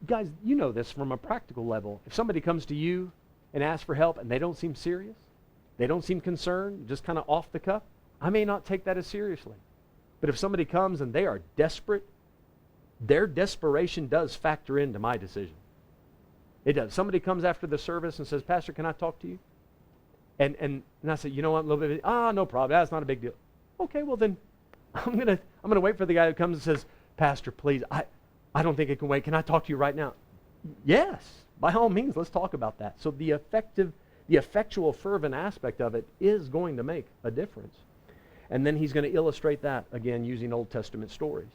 Guys, you know this from a practical level. If somebody comes to you and asks for help and they don't seem serious, they don't seem concerned, just kind of off the cuff, I may not take that as seriously. But if somebody comes and they are desperate, their desperation does factor into my decision. It does. Somebody comes after the service and says, Pastor, can I talk to you? And I said, you know what, a little bit, no problem, that's not a big deal. Okay, well then, I'm gonna wait for the guy who comes and says, Pastor, please, I don't think it can wait. Can I talk to you right now? Yes, by all means, let's talk about that. So the effectual, fervent aspect of it is going to make a difference. And then he's going to illustrate that, again, using Old Testament stories.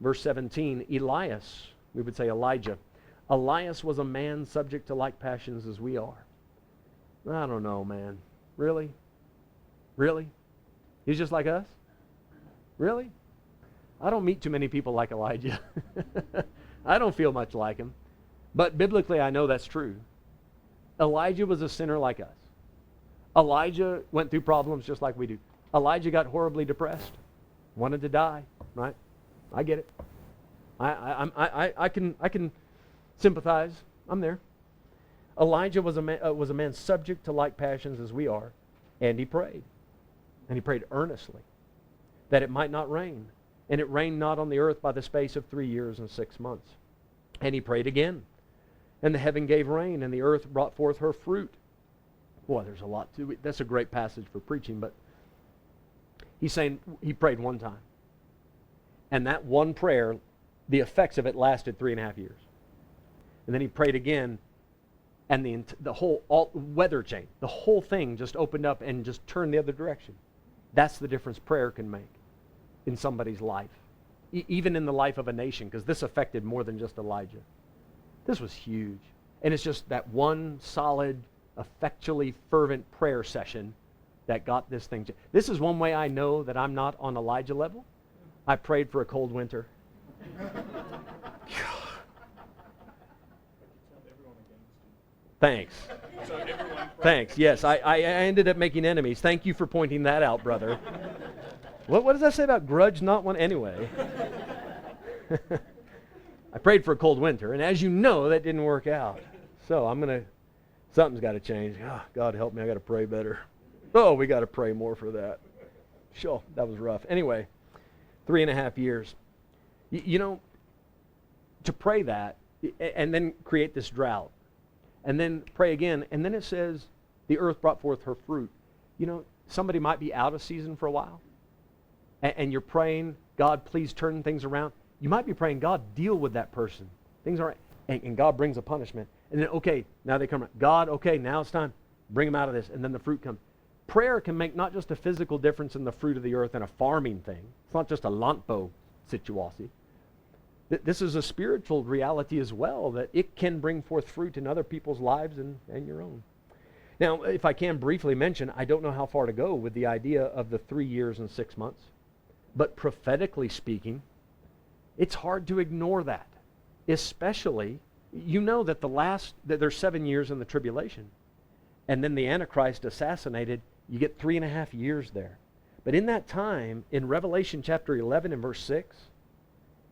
Verse 17, Elias, we would say Elijah. Elias was a man subject to like passions as we are. I don't know, man. Really? Really? He's just like us? Really? I don't meet too many people like Elijah. I don't feel much like him. But biblically, I know that's true. Elijah was a sinner like us. Elijah went through problems just like we do. Elijah got horribly depressed, wanted to die, right? I get it. I can sympathize. I'm there. Elijah was a man subject to like passions as we are, and he prayed. And he prayed earnestly that it might not rain. And it rained not on the earth by the space of 3 years and 6 months. And he prayed again. And the heaven gave rain, and the earth brought forth her fruit. Boy, there's a lot to it. That's a great passage for preaching, but he's saying he prayed one time. And that one prayer, the effects of it lasted 3.5 years. And then he prayed again, and the whole weather changed. The whole thing just opened up and just turned the other direction. That's the difference prayer can make in somebody's life, even in the life of a nation, because this affected more than just Elijah. This was huge. And it's just that one solid, effectually fervent prayer session that got this thing. This is one way I know that I'm not on Elijah level. I prayed for a cold winter. Thanks. Thanks. Yes, I ended up making enemies. Thank you for pointing that out, brother. What does that say about grudge not one? Anyway. I prayed for a cold winter, and as you know, that didn't work out. So something's got to change. Oh, God help me, I got to pray better. Oh, we got to pray more for that. Sure, that was rough. Anyway, 3.5 years. You know, to pray that, and then create this drought, and then pray again, and then it says, the earth brought forth her fruit. You know, somebody might be out of season for a while, and you're praying, God, please turn things around. You might be praying, God, deal with that person. Things aren't, and God brings a punishment. And then, okay, now they come around. God, okay, now it's time. Bring them out of this. And then the fruit comes. Prayer can make not just a physical difference in the fruit of the earth and a farming thing. It's not just a lampo situation. This is a spiritual reality as well, that it can bring forth fruit in other people's lives and your own. Now, if I can briefly mention, I don't know how far to go with the idea of the 3 years and 6 months. But prophetically speaking, it's hard to ignore that. Especially, you know that that there's 7 years in the tribulation. And then the Antichrist assassinated, you get 3.5 years there. But in that time, in Revelation chapter 11 and verse 6,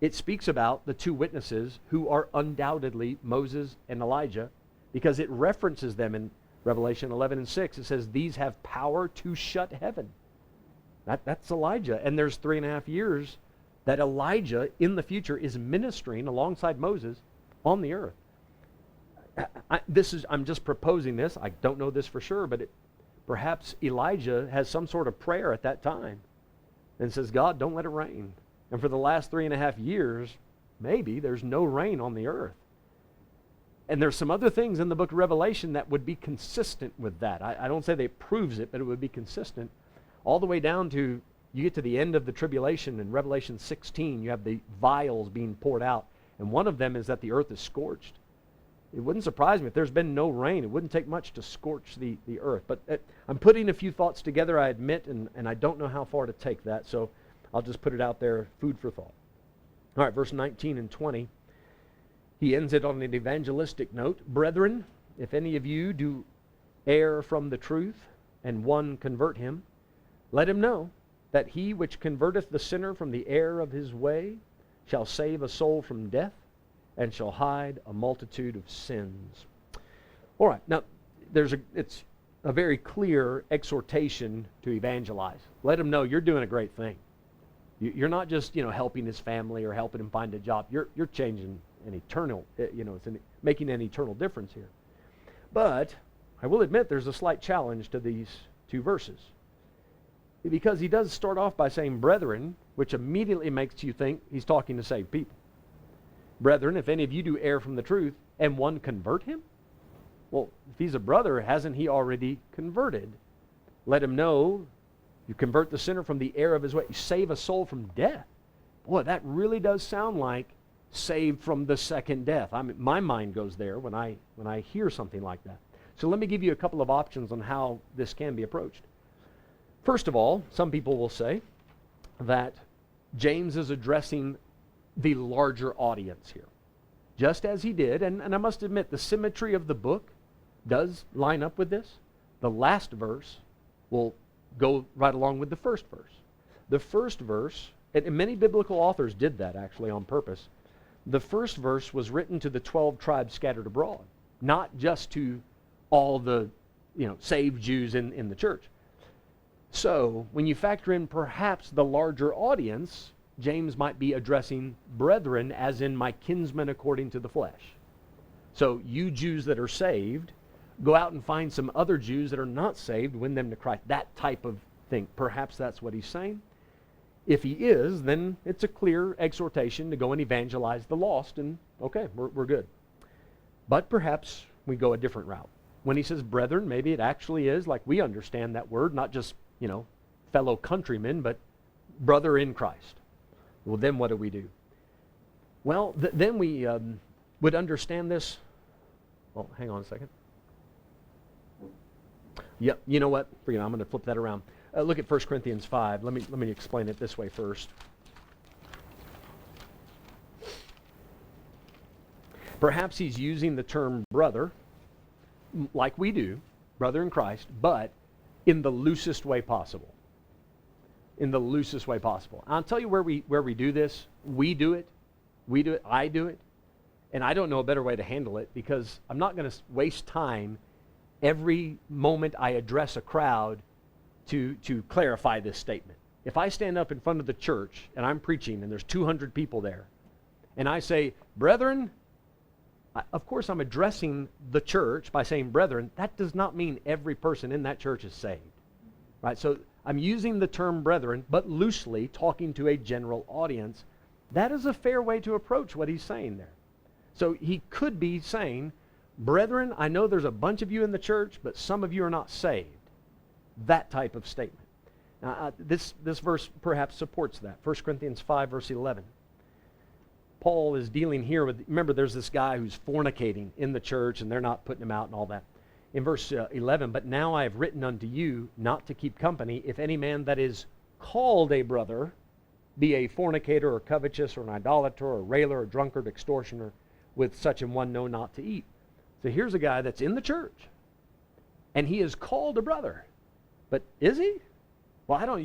it speaks about the two witnesses who are undoubtedly Moses and Elijah, because it references them in Revelation 11 and 6. It says, these have power to shut heaven. That's Elijah. And there's 3.5 years that Elijah in the future is ministering alongside Moses on the earth. I'm just proposing this. I don't know this for sure, but perhaps Elijah has some sort of prayer at that time and says, God, don't let it rain. And for the last 3.5 years, maybe there's no rain on the earth. And there's some other things in the book of Revelation that would be consistent with that. I don't say that proves it, but it would be consistent. All the way down to, you get to the end of the tribulation in Revelation 16, you have the vials being poured out. And one of them is that the earth is scorched. It wouldn't surprise me if there's been no rain. It wouldn't take much to scorch the earth. But I'm putting a few thoughts together, I admit, and I don't know how far to take that. So I'll just put it out there, food for thought. All right, verse 19 and 20. He ends it on an evangelistic note. Brethren, if any of you do err from the truth, and one convert him, let him know that he which converteth the sinner from the error of his way shall save a soul from death, and shall hide a multitude of sins. All right, now it's a very clear exhortation to evangelize. Let him know you're doing a great thing. You're not just helping his family or helping him find a job. You're changing an eternal, it's making an eternal difference here. But I will admit there's a slight challenge to these two verses. Because he does start off by saying brethren, which immediately makes you think he's talking to saved people. Brethren, if any of you do err from the truth, and one convert him? Well, if he's a brother, hasn't he already converted? Let him know you convert the sinner from the error of his way. You save a soul from death. Boy, that really does sound like saved from the second death. My mind goes there when I hear something like that. So let me give you a couple of options on how this can be approached. First of all, some people will say that James is addressing the larger audience here, just as he did, and I must admit, the symmetry of the book does line up with this. The last verse will go right along with the first verse. The first verse, and many biblical authors did that actually on purpose, the first verse was written to the 12 tribes scattered abroad, not just to all the saved Jews in the church. So when you factor in perhaps the larger audience, James might be addressing brethren as in my kinsmen according to the flesh. So you Jews that are saved, go out and find some other Jews that are not saved, win them to Christ. That type of thing. Perhaps that's what he's saying. If he is, then it's a clear exhortation to go and evangelize the lost, and okay, we're good. But perhaps we go a different route. When he says brethren, maybe it actually is like we understand that word, not just fellow countrymen, but brother in Christ. Well, then what do we do? Well, then we would understand this. Well, hang on a second. Yep, you know what? Forget it, I'm going to flip that around. Look at 1 Corinthians 5. Let me explain it this way first. Perhaps he's using the term brother, like we do, brother in Christ, but in the loosest way possible. In the loosest way possible. I'll tell you where we do this. We do it. I do it. And I don't know a better way to handle it, because I'm not going to waste time every moment I address a crowd to clarify this statement. If I stand up in front of the church and I'm preaching and there's 200 people there, and I say, brethren, of course I'm addressing the church by saying brethren. That does not mean every person in that church is saved. Right? So I'm using the term brethren, but loosely talking to a general audience. That is a fair way to approach what he's saying there. So he could be saying, brethren, I know there's a bunch of you in the church, but some of you are not saved. That type of statement. Now, this verse perhaps supports that. 1 Corinthians 5, verse 11. Paul is dealing here with, remember, there's this guy who's fornicating in the church, and they're not putting him out and all that. In verse 11, but now I have written unto you not to keep company, if any man that is called a brother be a fornicator or covetous or an idolater or a railer or drunkard, extortioner, with such an one know not to eat. So here's a guy that's in the church, and he is called a brother. But is he? Well, I don't.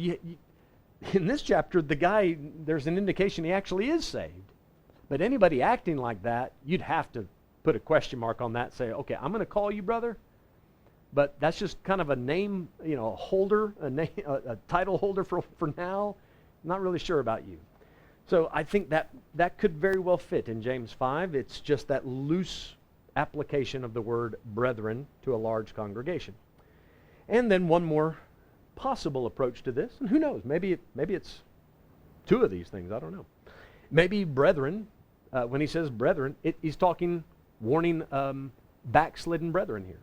In this chapter, the guy, there's an indication he actually is saved. But anybody acting like that, you'd have to put a question mark on that and say, okay, I'm going to call you brother, but that's just kind of a name, a holder, a title holder for now. I'm not really sure about you. So I think that could very well fit in James 5. It's just that loose application of the word brethren to a large congregation. And then one more possible approach to this, and who knows, maybe it's two of these things, I don't know. Maybe brethren, when he says brethren, he's talking, warning backslidden brethren here.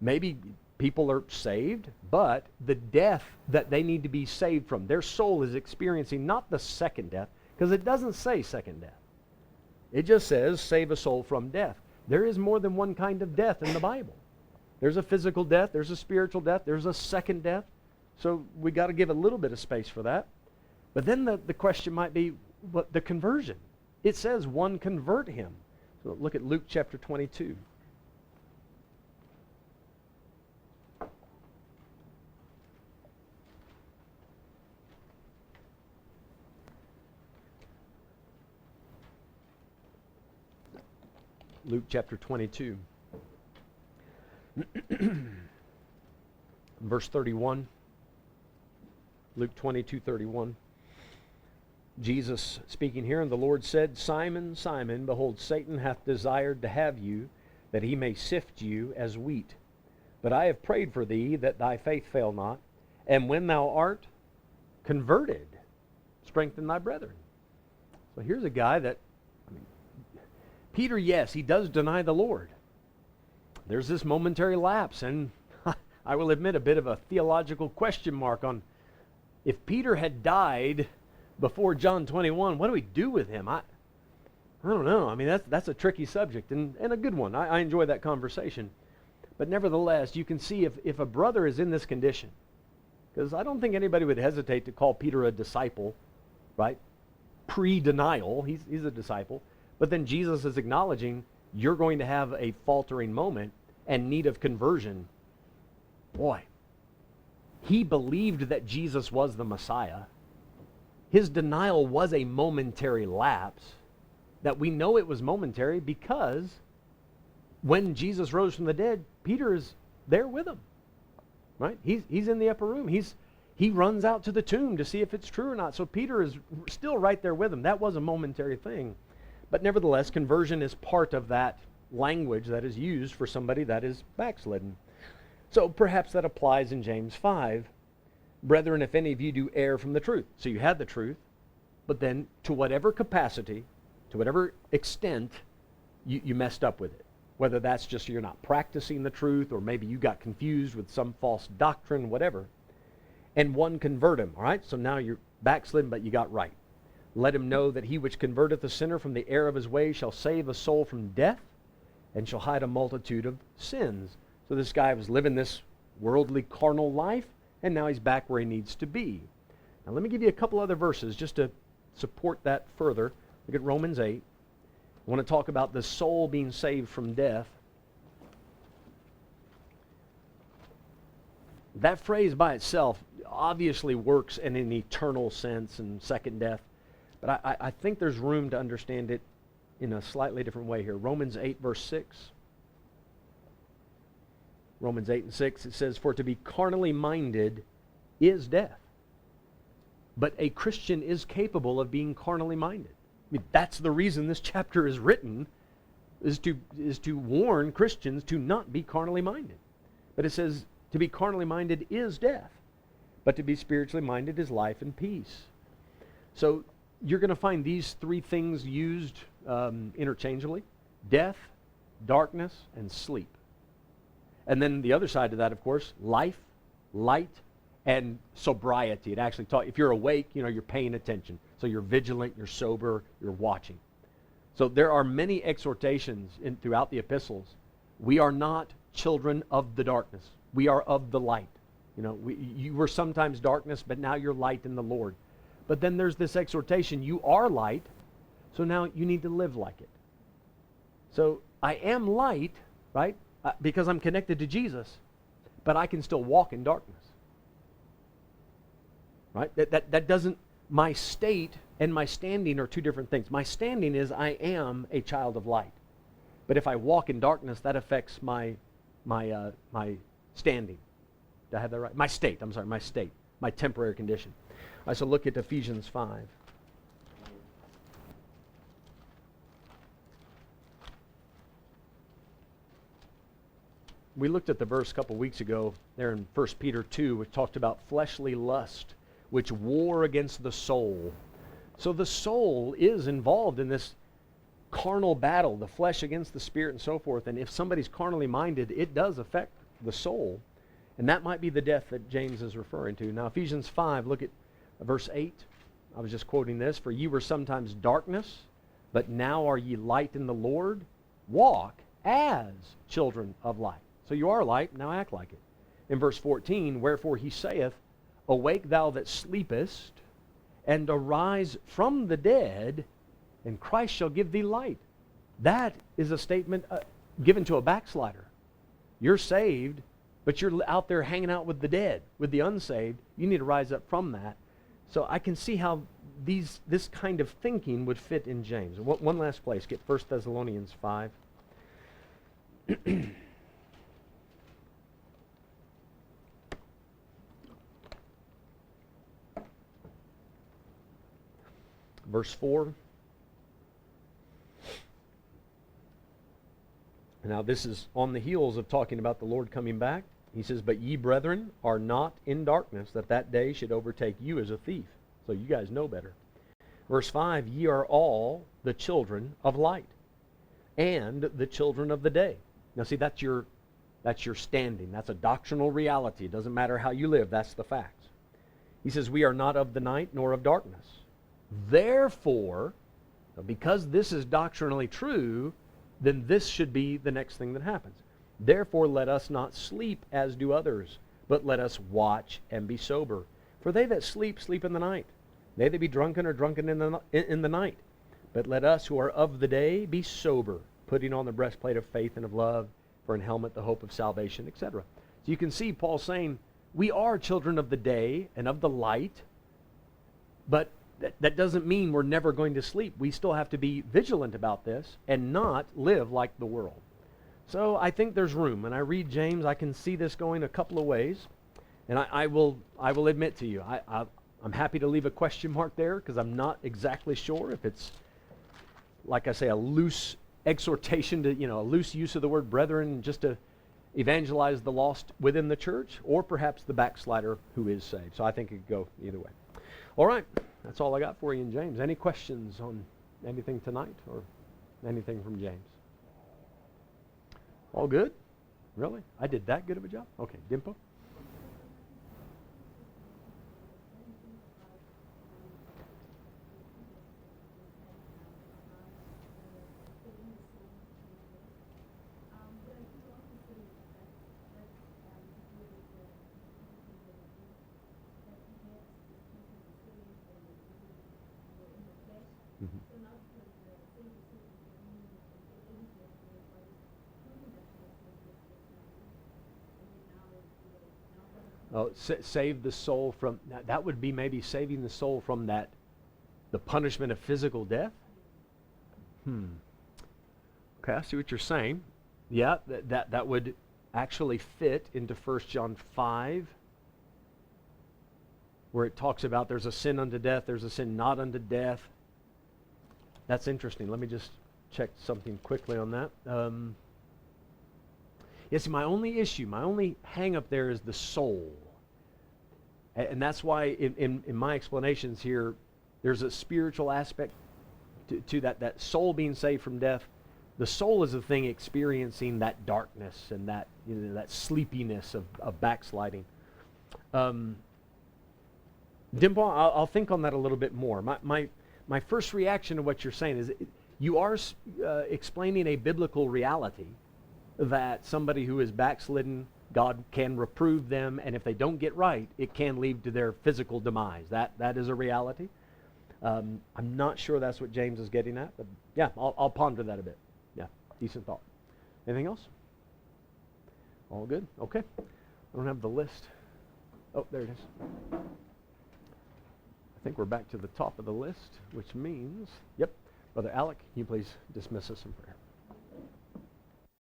Maybe people are saved, but the death that they need to be saved from, their soul is experiencing not the second death, because it doesn't say second death. It just says save a soul from death. There is more than one kind of death in the Bible. There's a physical death, there's a spiritual death, there's a second death. So we got to give a little bit of space for that. But then the question might be, what the conversion? It says one convert him. So look at Luke chapter 22. Luke chapter 22. Verse 31. Luke 22:31. Jesus speaking here, and the Lord said, Simon, Simon, behold, Satan hath desired to have you, that he may sift you as wheat. But I have prayed for thee, that thy faith fail not, and when thou art converted, strengthen thy brethren. So here's a guy that, Peter, yes, he does deny the Lord. There's this momentary lapse, and I will admit a bit of a theological question mark on if Peter had died before John 21, what do we do with him? I don't know. I mean, that's a tricky subject and a good one. I enjoy that conversation. But nevertheless, you can see if a brother is in this condition, because I don't think anybody would hesitate to call Peter a disciple, right? Pre-denial, he's a disciple. But then Jesus is acknowledging you're going to have a faltering moment and need of conversion. Boy, he believed that Jesus was the Messiah. His denial was a momentary lapse, that we know it was momentary because when Jesus rose from the dead, Peter is there with him, right? He's in the upper room. He runs out to the tomb to see if it's true or not. So Peter is still right there with him. That was a momentary thing. But nevertheless, conversion is part of that language that is used for somebody that is backslidden. So perhaps that applies in James 5. Brethren, if any of you do err from the truth. So you had the truth, but then to whatever capacity, to whatever extent, you messed up with it. Whether that's just you're not practicing the truth, or maybe you got confused with some false doctrine, whatever. And one convert him, all right? So now you're backslidden, but you got right. Let him know that he which converteth the sinner from the error of his way shall save a soul from death, and shall hide a multitude of sins. So this guy was living this worldly, carnal life, and now he's back where he needs to be. Now let me give you a couple other verses just to support that further. Look at Romans 8. I want to talk about the soul being saved from death. That phrase by itself obviously works in an eternal sense and second death, but I think there's room to understand it in a slightly different way here. Romans 8, verse 6. Romans 8 and 6, it says, for to be carnally minded is death. But a Christian is capable of being carnally minded. I mean, that's the reason this chapter is written, is to warn Christians to not be carnally minded. But it says, to be carnally minded is death. But to be spiritually minded is life and peace. So you're going to find these three things used interchangeably. Death, darkness, and sleep. And then the other side of that, of course, life, light, and sobriety. It actually taught, if you're awake, you're paying attention. So you're vigilant, you're sober, you're watching. So there are many exhortations throughout the epistles. We are not children of the darkness. We are of the light. You were sometimes darkness, but now you're light in the Lord. But then there's this exhortation, you are light, so now you need to live like it. So I am light, right? Because I'm connected to Jesus, but I can still walk in darkness. Right? That doesn't, my state and my standing are two different things. My standing is I am a child of light. But if I walk in darkness, that affects my standing. Did I have that right? My state, my temporary condition. All right, so look at Ephesians 5. We looked at the verse a couple weeks ago there in 1 Peter 2, which talked about fleshly lust, which war against the soul. So the soul is involved in this carnal battle, the flesh against the spirit and so forth. And if somebody's carnally minded, it does affect the soul. And that might be the death that James is referring to. Now, Ephesians 5, look at verse 8. I was just quoting this. For ye were sometimes darkness, but now are ye light in the Lord. Walk as children of light. So you are light, now act like it. In verse 14, wherefore he saith, awake thou that sleepest, and arise from the dead, and Christ shall give thee light. That is a statement given to a backslider. You're saved, but you're out there hanging out with the dead, with the unsaved. You need to rise up from that. So I can see how this kind of thinking would fit in James. One last place, get 1 Thessalonians 5. Verse 4. Now this is on the heels of talking about the Lord coming back. He says, "But ye, brethren, are not in darkness, that that day should overtake you as a thief." So you guys know better. Verse 5, "Ye are all the children of light, and the children of the day." Now see, that's your standing. That's a doctrinal reality. It doesn't matter how you live. That's the facts. He says, "We are not of the night nor of darkness. Therefore," because this is doctrinally true, then this should be the next thing that happens. "Therefore let us not sleep as do others, but let us watch and be sober. For they that sleep, sleep in the night. They that be drunken are drunken in the night. But let us who are of the day be sober, putting on the breastplate of faith and of love, for an helmet the hope of salvation," etc. So you can see Paul saying, we are children of the day and of the light, but that doesn't mean we're never going to sleep. We still have to be vigilant about this and not live like the world. So I think there's room. When I read James, I can see this going a couple of ways. And I will admit to you, I'm happy to leave a question mark there, because I'm not exactly sure if it's, like I say, a loose exhortation to, a loose use of the word brethren just to evangelize the lost within the church, or perhaps the backslider who is saved. So I think it could go either way. All right, that's all I got for you in James. Any questions on anything tonight or anything from James? All good? Really? I did that good of a job? Okay, Dimpo? Oh, save the soul from, that would be maybe saving the soul from the punishment of physical death? Okay, I see what you're saying. Yeah, that would actually fit into 1 John 5, where it talks about there's a sin unto death, there's a sin not unto death. That's interesting. Let me just check something quickly on that. Yes, my only hang up there is the soul. And that's why in my explanations here, there's a spiritual aspect to that soul being saved from death. The soul is the thing experiencing that darkness and that that sleepiness of backsliding. Dimple, I'll think on that a little bit more. My first reaction to what you're saying is you are explaining a biblical reality that somebody who is backslidden, God can reprove them, and if they don't get right, it can lead to their physical demise. That is a reality. I'm not sure that's what James is getting at, but yeah, I'll ponder that a bit. Yeah, decent thought. Anything else? All good? Okay. I don't have the list. Oh, there it is. I think we're back to the top of the list, which means, yep, Brother Alec, can you please dismiss us in prayer?